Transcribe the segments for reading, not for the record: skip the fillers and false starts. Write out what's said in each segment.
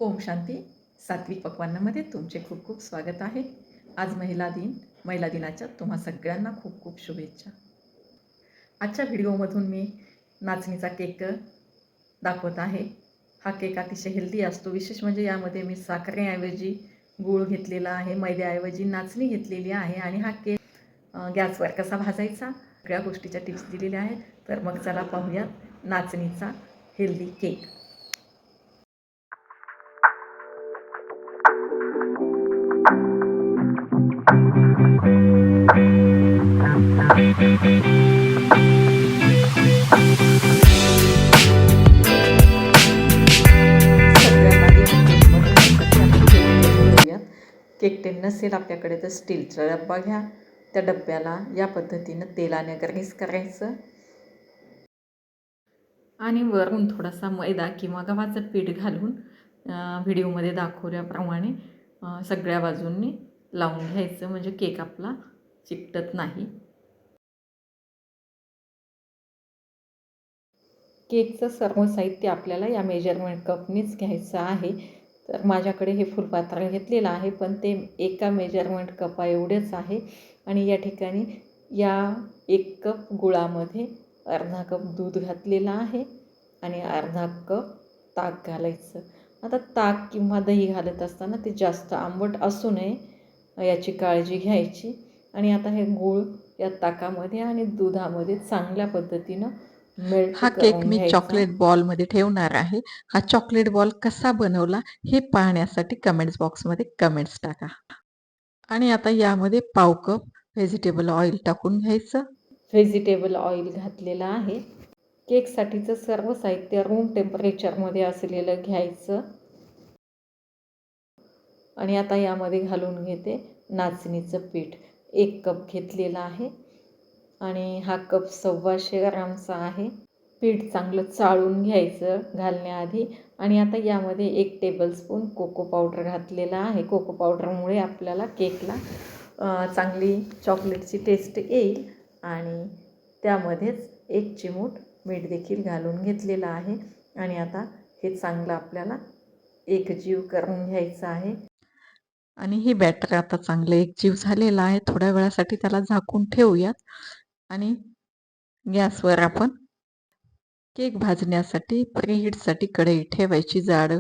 ओम शांती. सात्विक पक्वान्नामध्ये तुमचे खूप खूप स्वागत आहे. आज महिला दिन. महिला दिनाच्या तुम्हा सगळ्यांना खूप खूप शुभेच्छा. आजच्या व्हिडिओमधून मी नाचणीचा केक दाखवत आहे. हा केक अतिशय हेल्दी असतो. विशेष म्हणजे यामध्ये मी साखरेऐवजी गूळ घेतलेला आहे, मैद्याऐवजी नाचणी घेतलेली आहे आणि हा केक गॅसवर कसा भाजायचा सगळ्या गोष्टीच्या टिप्स दिलेल्या आहेत. तर मग चला पाहूयात नाचणीचा हेल्दी केक. केक टेन नसेल आपल्याकडे तर स्टीलचा डब्बा घ्या. त्या डब्याला या पद्धतीनं तेलाने ग्रीस करायचं आणि वरून थोडासा मैदा किंवा गव्हाचं पीठ घालून व्हिडिओमध्ये दाखवल्याप्रमाणे सगळ्या बाजूंनी लावून घ्यायचं, म्हणजे केक आपला चिकटत नाही. केकचं सर्व साहित्य आपल्याला या मेजरमेंट कपनीच घ्यायचं आहे. तर माझ्याकडे हे फुलपात्र घेतलेलं आहे, पण ते एका मेजरमेंट कपा एवढेच आहे. आणि या ठिकाणी या 1 कप गुळामध्ये अर्धा कप दूध घातलेलं आहे आणि अर्धा कप ताक घालायचं. आता ताक किंवा दही घालत असताना ते जास्त आंबट असू नये याची काळजी घ्यायची. आणि आता हे गूळ या ताकामध्ये आणि दुधामध्ये चांगल्या पद्धतीनं मेल्ट हा केक करून मी घ्यायचा. चॉकलेट बॉलमध्ये ठेवणार आहे. हा चॉकलेट बॉल कसा बनवला हे पाहण्यासाठी कमेंट्स बॉक्समध्ये कमेंट्स टाका. आणि आता यामध्ये पाव कप व्हेजिटेबल ऑइल टाकून घ्यायचं. व्हेजिटेबल ऑइल घातलेलं आहे. केकसाठीचं सर्व साहित्य रूम टेम्परेचरमध्ये असलेलं घ्यायचं. आणि आता यामध्ये घालून घेते नाचणीचं पीठ. 1 कप घेतलेलं आहे आणि हा कप 125 ग्रामचा आहे. पीठ चांगलं चाळून घ्यायचं घालण्याआधी. आणि आता यामध्ये 1 टेबलस्पून कोको पावडर घातलेला आहे. कोको पावडरमुळे आपल्याला केकला चांगली चॉकलेटची टेस्ट येईल. आणि त्यामध्येच 1 चिमूट मीठ देखील घालून घेतलेलं आहे. आणि आता हे चांगलं आपल्याला एकजीव करून घ्यायचं आहे. आणि हे बॅटर आता चांगलं एकजीव झालेलं आहे. थोड्या वेळासाठी त्याला झाकून ठेवूयात. आणि गॅसवर आपण केक भाजण्यासाठी प्रीहीटसाठी कढई ठेवायची. जाड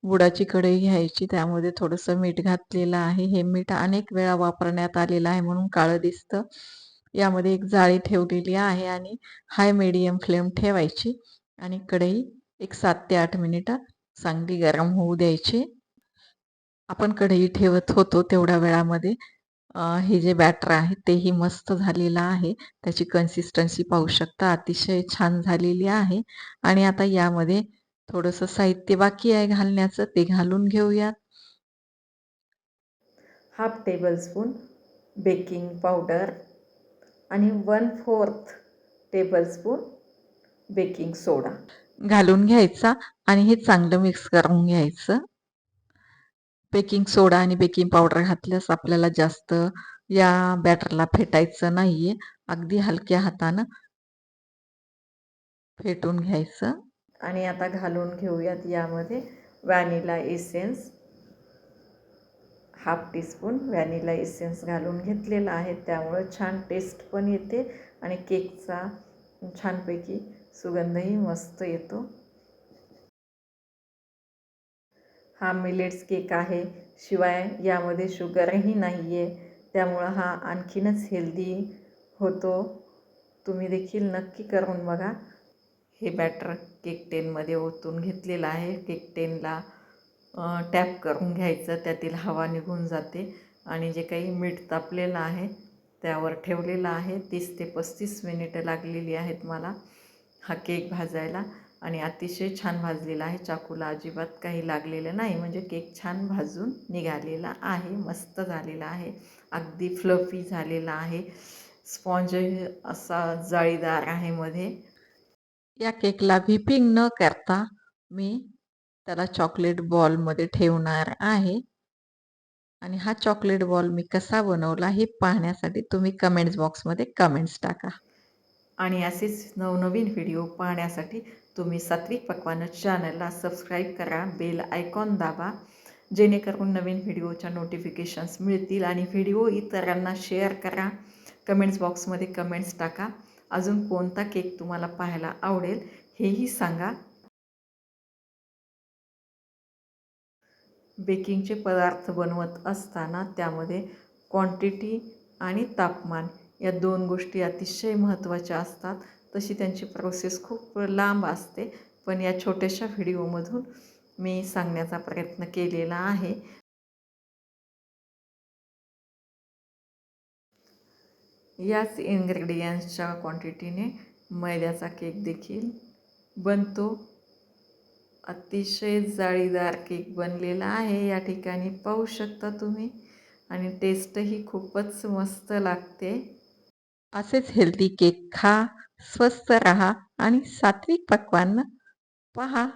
बुडाची कढई घ्यायची. त्यामध्ये थोडंसं मीठ घातलेलं आहे. हे मीठ अनेक वेळा वापरण्यात आलेलं आहे म्हणून काळं दिसतं. यामध्ये एक जाळी ठेवलेली आहे आणि हाय मीडियम फ्लेम ठेवायची आणि कढई एक 7 ते 8 मिनिटं चांगली गरम होऊ द्यायची. आपण कढई ठेवत होतो तेवढ्या वेळामध्ये हे जे बॅटर आहे तेही मस्त झालेलं आहे. त्याची कन्सिस्टन्सी पाहू शकता, अतिशय छान झालेली आहे. आणि आता यामध्ये थोडंसं साहित्य बाकी आहे घालण्याचं, ते घालून घेऊयात. हाफ टेबलस्पून बेकिंग पावडर आणि 1/4 टेबलस्पून बेकिंग सोडा घालून घ्यायचा आणि हे चांगलं मिक्स करून घ्यायचं. बेकिंग सोडा आणि बेकिंग पावडर घातल्यास आपल्याला जास्त या बॅटरला फेटायचं नाहीये. अगदी हलक्या हातानं फेटून घ्यायचं. आणि आता घालून घेऊयात यामध्ये vanilla essence. Half teaspoon vanilla essence घालून घेतलेला आहे. त्यामुळं छान टेस्ट पण येते आणि केकचा छानपैकी सुगंधही मस्त येतो. हा मिलेट्स केक आहे, शिवाय यामध्ये शुगरही नाही आहे. त्यामुळं हा आणखीनच हेल्दी होतो. तुम्ही देखील नक्की करून बघा. हे बॅटर केक टेनमध्ये ओतून घेतलेलं आहे. केक टेनला टॅप करून घ्यायचं, त्यातील हवा निघून जाते. आणि जे काही मीठ तापलेलं आहे त्यावर ठेवलेलं आहे. 30 ते 35 मिनिटं लागलेली आहेत मला हा केक भाजायला. आणि अतिशय छान भाजलेला आहे. चाकूला अजिबात काही लागलेलं नाही, म्हणजे केक छान भाजून निघालेला आहे. मस्त झालेला आहे. अगदी फ्लफी झालेला आहे. स्पॉन्ज असा जाळीदार आहे मध्ये. या केकला व्हिपिंग न करता मी त्याला चॉकलेट बॉलमध्ये ठेवणार आहे. आणि हा चॉकलेट बॉल मी कसा बनवला हे पाहण्यासाठी तुम्ही कमेंट्स बॉक्समध्ये कमेंट्स टाका. आणि असेच नवनवीन व्हिडिओ पाहण्यासाठी तुम्ही सात्विक पकवान चॅनलला सबस्क्राईब करा, बेल आयकॉन दाबा, जेणेकरून नवीन व्हिडिओच्या नोटिफिकेशन्स मिळतील. आणि व्हिडिओ इतरांना शेअर करा. कमेंट्स बॉक्समध्ये कमेंट्स टाका. अजून कोणता केक तुम्हाला पाहायला आवडेल हेही सांगा. बेकिंगचे पदार्थ बनवत असताना त्यामध्ये क्वांटिटी आणि तापमान या 2 गोष्टी अतिशय महत्त्वाच्या असतात. तशी त्यांची प्रोसेस खूप लांब असते, पण या छोट्याशा व्हिडिओमधून मी सांगण्याचा प्रयत्न केलेला आहे. याच इन्ग्रेडियंट्सच्या क्वांटिटीने मैद्याचा केक देखील बनतो. अतिशय जाळीदार केक बनलेला आहे, या ठिकाणी पाहू शकता तुम्ही. आणि टेस्टही खूपच मस्त लागते. असेच हेल्दी केक खा, स्वस्थ राहा आणि सात्विक पक्वान्न पहा.